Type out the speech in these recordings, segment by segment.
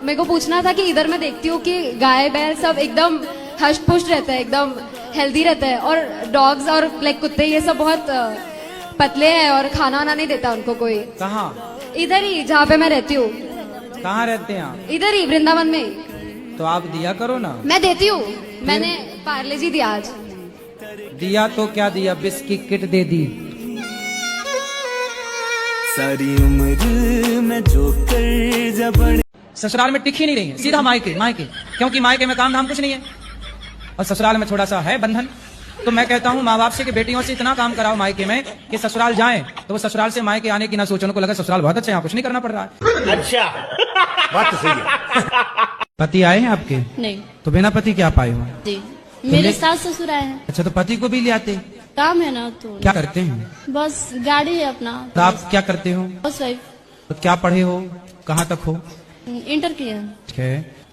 मेरे को पूछना था कि इधर मैं देखती हूँ कि गाय बैल सब एकदम हष्ट पुष्ट रहता है, एकदम हेल्दी रहता है, और डॉग्स और लाइक कुत्ते ये सब बहुत पतले हैं और खाना वाना नहीं देता उनको कोई। कहाँ? इधर ही जहाँ पे मैं रहती हूँ। कहाँ रहते हैं आप? इधर ही वृंदावन में ही। तो आप दिया करो ना। मैं देती हूँ, मैंने पार्ले जी दिया आज। दिया तो क्या दिया, बिस्किट किट दे दी। सारी उम्र में जो कर जबड़ ससुराल में टिक ही नहीं रही है, सीधा मायके मायके, क्योंकि मायके में काम धाम कुछ नहीं है और ससुराल में थोड़ा सा है बंधन। तो मैं कहता हूँ माँ बाप से कि बेटियों से इतना काम कराओ मायके में कि ससुराल जाएं तो वो ससुराल से मायके आने की ना सोचो, उनको लगा ससुराल बहुत अच्छा है, यहाँ कुछ नहीं करना पड़ रहा है। अच्छा बात तो सही है। पति आए हैं आपके? नहीं तो बिना पति क्या पाए हो? जी, मेरे सास ससुर आए हैं। अच्छा, तो पति को भी ले आते? काम है ना, तो क्या करते हैं? बस गाड़ी है अपना। तो आप क्या करते हो? House wife. तो क्या पढ़े हो, कहाँ तक हो? इंटर किया है।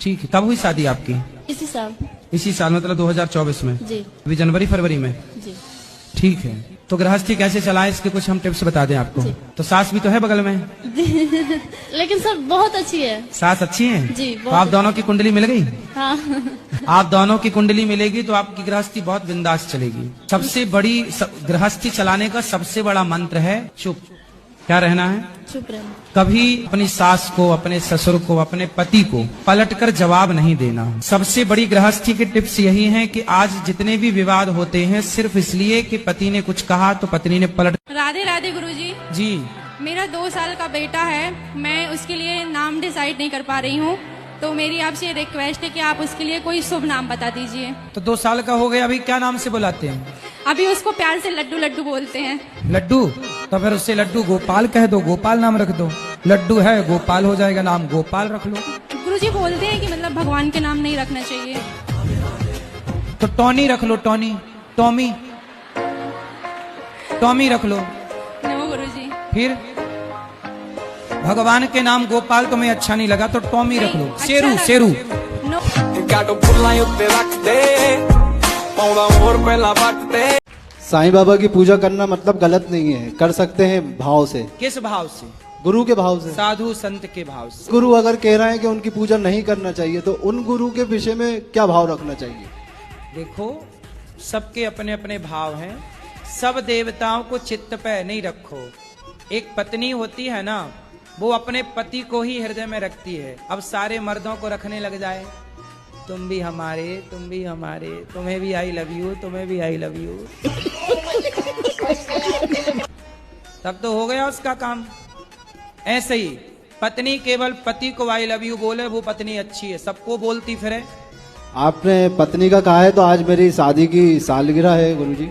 ठीक है। कब हुई शादी आपकी? इसी साल। इसी साल, मतलब 2024 में? जी अभी जनवरी फरवरी में? जी। ठीक है। तो गृहस्थी कैसे चलाएं इसके कुछ हम टिप्स बता दें आपको। तो सास भी तो है बगल में? लेकिन सब बहुत अच्छी है। सास अच्छी है जी, तो बहुत आप दोनों की कुंडली मिल गई? हाँ। आप दोनों की कुंडली मिलेगी तो आपकी गृहस्थी बहुत बिंदास चलेगी। सबसे बड़ी गृहस्थी चलाने का सबसे बड़ा मंत्र है चुप। क्या रहना है? चुप रहना। कभी अपनी सास को, अपने ससुर को, अपने पति को पलटकर जवाब नहीं देना। सबसे बड़ी गृहस्थी की टिप्स यही है कि आज जितने भी विवाद होते हैं सिर्फ इसलिए कि पति ने कुछ कहा तो पत्नी ने पलट। राधे राधे गुरुजी। जी, मेरा 2 साल का बेटा है, मैं उसके लिए नाम डिसाइड नहीं कर पा रही हूँ, तो मेरी आपसे रिक्वेस्ट है कि आप उसके लिए कोई शुभ नाम बता दीजिए। तो 2 साल का हो गया, अभी क्या नाम से बुलाते हैं? अभी उसको प्यार से लड्डू लड्डू बोलते हैं। लड्डू? तो फिर उससे लड्डू गोपाल कह दो, गोपाल नाम रख दो। लड्डू है गोपाल हो जाएगा, नाम गोपाल रख लो। गुरुजी बोलते हैं कि मतलब भगवान के नाम नहीं रखना चाहिए। तो टॉनी रख लो, टॉनी, टॉमी, टॉमी रख लो। नो गुरुजी। फिर भगवान के नाम गोपाल तुम्हें अच्छा नहीं लगा तो टॉमी रख लो। अच्छा शेरू, लगा। शेरू। नो। साईं बाबा की पूजा करना मतलब गलत नहीं है, कर सकते हैं भाव से। किस भाव से? गुरु के भाव से, साधु संत के भाव से। गुरु अगर कह रहे हैं कि उनकी पूजा नहीं करना चाहिए तो उन गुरु के विषय में क्या भाव रखना चाहिए? देखो, सबके अपने अपने भाव हैं। सब देवताओं को चित्त पे नहीं रखो। एक पत्नी होती है ना, वो अपने पति को ही हृदय में रखती है। अब सारे मर्दों को रखने लग जाए, तुम भी हमारे, तुम भी हमारे, तुम्हें भी आई लव यू, तुम्हें भी आई लव यू, तब तो हो गया उसका काम। ऐसे ही पत्नी केवल पति को आई लव यू बोले, वो पत्नी अच्छी है, सबको बोलती फिरे। आपने पत्नी का कहा है तो आज मेरी शादी की सालगिरह है गुरुजी।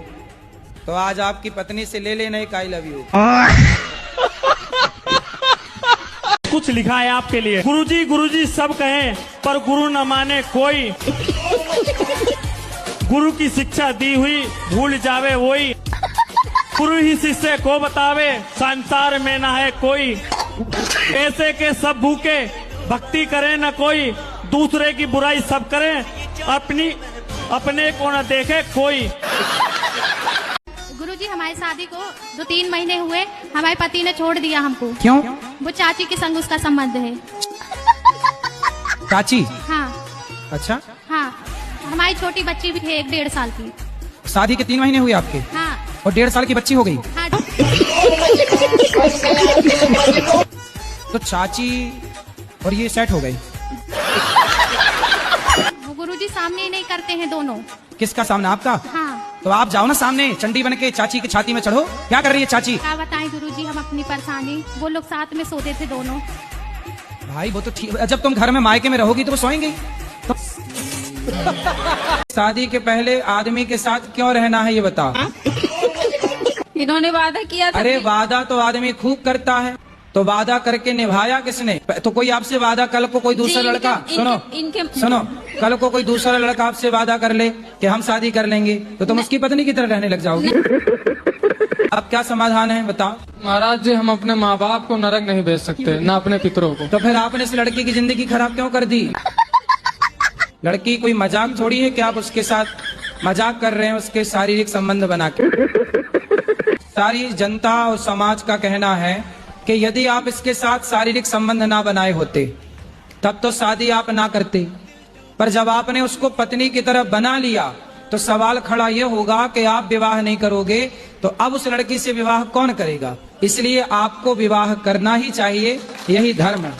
तो आज आपकी पत्नी से ले लेना एक आई लव यू। कुछ लिखा है आपके लिए। गुरुजी गुरुजी सब कहें पर गुरु न माने कोई, गुरु की शिक्षा दी हुई भूल जावे वही, गुरु ही शिष्य को बतावे संसार में ना है कोई, ऐसे के सब भूखे भक्ति करे न कोई, दूसरे की बुराई सब करें अपने को न देखे कोई। गुरुजी हमारी शादी को 2-3 महीने हुए, हमारे पति ने छोड़ दिया हमको। क्यों? वो चाची के संग उसका संबंध है। चाची? हाँ। अच्छा। हाँ, हमारी छोटी बच्ची भी है 1-1.5 साल की। शादी के 3 महीने हुए आपके? हाँ। और 1.5 साल की बच्ची हो गई? हाँ। तो चाची और ये सेट हो गई? वो गुरुजी सामने ही नहीं करते हैं दोनों। किसका सामने? आपका? हाँ। तो आप जाओ ना सामने, चंडी बन के चाची की छाती में चढ़ो। क्या कर रही है चाची? क्या बताएं गुरुजी हम अपनी परेशानी, वो लोग साथ में सोते थे दोनों। भाई वो तो ठीक, जब तुम घर में मायके में रहोगी तो वो सोएंगी। तो शादी के पहले आदमी के साथ क्यों रहना है ये बता। इन्होंने वादा किया था। अरे वादा तो आदमी खूब करता है, तो वादा करके निभाया किसने? तो कोई आपसे वादा, कल को कोई दूसरा लड़का, सुनो, कल को कोई दूसरा लड़का आपसे वादा कर ले कि हम शादी कर लेंगे, तो तुम उसकी पत्नी की तरह रहने लग जाओगी। अब क्या समाधान है बताओ? महाराज जी, हम अपने माँ बाप को नरक नहीं भेज सकते, न अपने पितरों को। तो फिर आपने इस लड़की की जिंदगी खराब क्यों कर दी? लड़की कोई मजाक थोड़ी है कि आप उसके साथ मजाक कर रहे हैं, उसके शारीरिक संबंध बना के। सारी जनता और समाज का कहना है कि यदि आप इसके साथ शारीरिक संबंध ना बनाए होते तब तो शादी आप ना करते। पर जब आपने उसको पत्नी की तरह बना लिया तो सवाल खड़ा यह होगा कि आप विवाह नहीं करोगे तो अब उस लड़की से विवाह कौन करेगा। इसलिए आपको विवाह करना ही चाहिए, यही धर्म है।